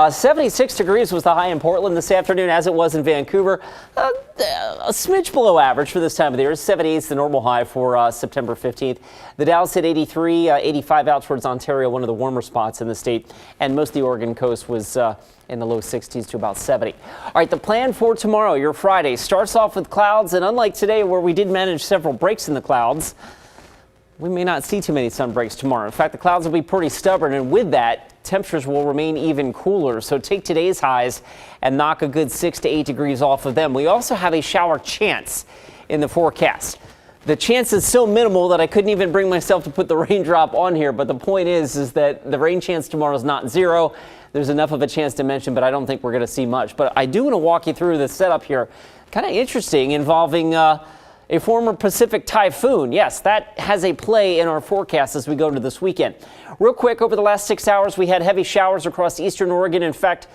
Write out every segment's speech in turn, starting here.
76 degrees was the high in Portland this afternoon, as it was in Vancouver. A smidge below average for this time of the year. 78 is the normal high for September 15th. The Dalles hit 83, 85 out towards Ontario, one of the warmer spots in the state. And most of the Oregon coast was in the low 60s to about 70. All right, the plan for tomorrow, your Friday, starts off with clouds. And unlike today, where we did manage several breaks in the clouds, we may not see too many sun breaks tomorrow. In fact, the clouds will be pretty stubborn, and with that, temperatures will remain even cooler. So take today's highs and knock a good 6 to 8 degrees off of them. We also have a shower chance in the forecast. The chance is so minimal that I couldn't even bring myself to put the raindrop on here. But the point is that the rain chance tomorrow is not zero. There's enough of a chance to mention, but I don't think we're going to see much. But I do want to walk you through the setup here. Kind of interesting, involving a former Pacific typhoon. Yes, that has a play in our forecast as we go into this weekend. Real quick, over the last 6 hours, we had heavy showers across eastern Oregon. In fact,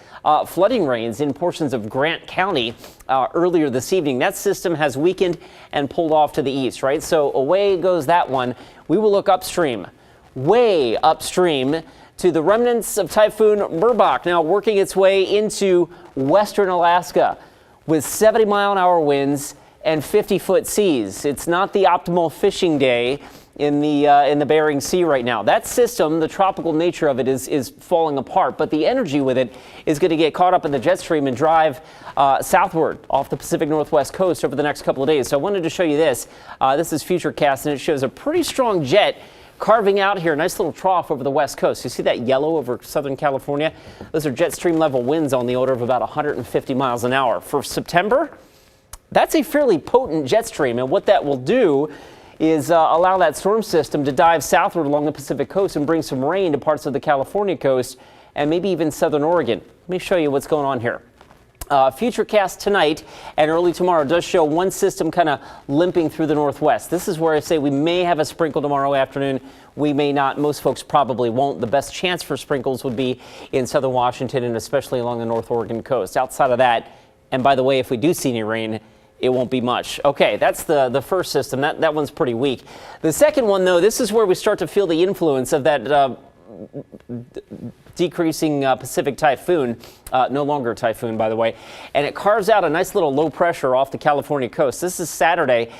flooding rains in portions of Grant County earlier this evening. That system has weakened and pulled off to the east, right? So away goes that one. We will look upstream, way upstream, to the remnants of Typhoon Merbok, now working its way into western Alaska with 70-mile-an-hour winds and 50-foot seas. It's not the optimal fishing day in the Bering Sea right now. That system, the tropical nature of it is falling apart, but the energy with it is going to get caught up in the jet stream and drive southward off the Pacific Northwest coast over the next couple of days. So I wanted to show you this. This is Futurecast, and it shows a pretty strong jet carving out here, a nice little trough over the west coast. You see that yellow over Southern California? Those are jet stream level winds on the order of about 150 miles an hour. For September, that's a fairly potent jet stream, and what that will do is allow that storm system to dive southward along the Pacific coast and bring some rain to parts of the California coast and maybe even southern Oregon. Let me show you what's going on here. Futurecast tonight and early tomorrow does show one system kind of limping through the northwest. This is where I say we may have a sprinkle tomorrow afternoon. We may not. Most folks probably won't. The best chance for sprinkles would be in southern Washington and especially along the North Oregon coast. Outside of that, and by the way, if we do see any rain, it won't be much. Okay, that's the first system. That one's pretty weak. The second one, though, this is where we start to feel the influence of that decreasing Pacific typhoon, no longer a typhoon, by the way, and it carves out a nice little low pressure off the California coast. This is Saturday.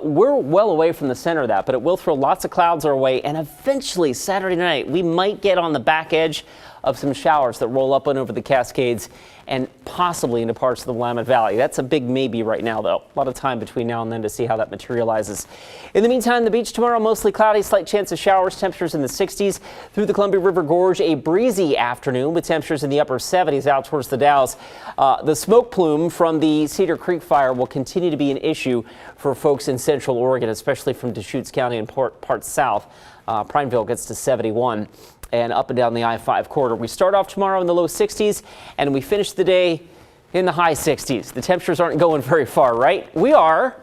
We're well away from the center of that, but it will throw lots of clouds our way, and eventually Saturday night we might get on the back edge of some showers that roll up and over the Cascades and possibly into parts of the Willamette Valley. That's a big maybe right now, though. A lot of time between now and then to see how that materializes. In the meantime, the beach tomorrow, mostly cloudy, slight chance of showers, temperatures in the 60s. Through the Columbia River Gorge, a breezy afternoon with temperatures in the upper 70s out towards the Dalles. The smoke plume from the Cedar Creek fire will continue to be an issue for folks in central Oregon, especially from Deschutes County and parts south. Prineville gets to 71. And up and down the I-5 corridor. We start off tomorrow in the low 60s, and we finish the day in the high 60s. The temperatures aren't going very far, right? We are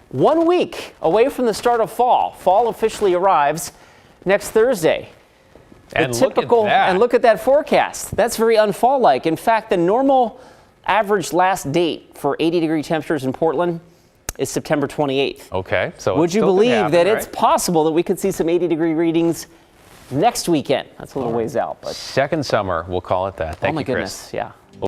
1 week away from the start of fall. Fall officially arrives next Thursday. And look at that. And look at that forecast. That's very unfall-like. In fact, the normal average last date for 80-degree temperatures in Portland is September 28th. Okay, so would you believe that it's possible that we could see some 80-degree readings next weekend? That's a little ways out, but second summer, we'll call it that. Thank you, Chris. Goodness, yeah.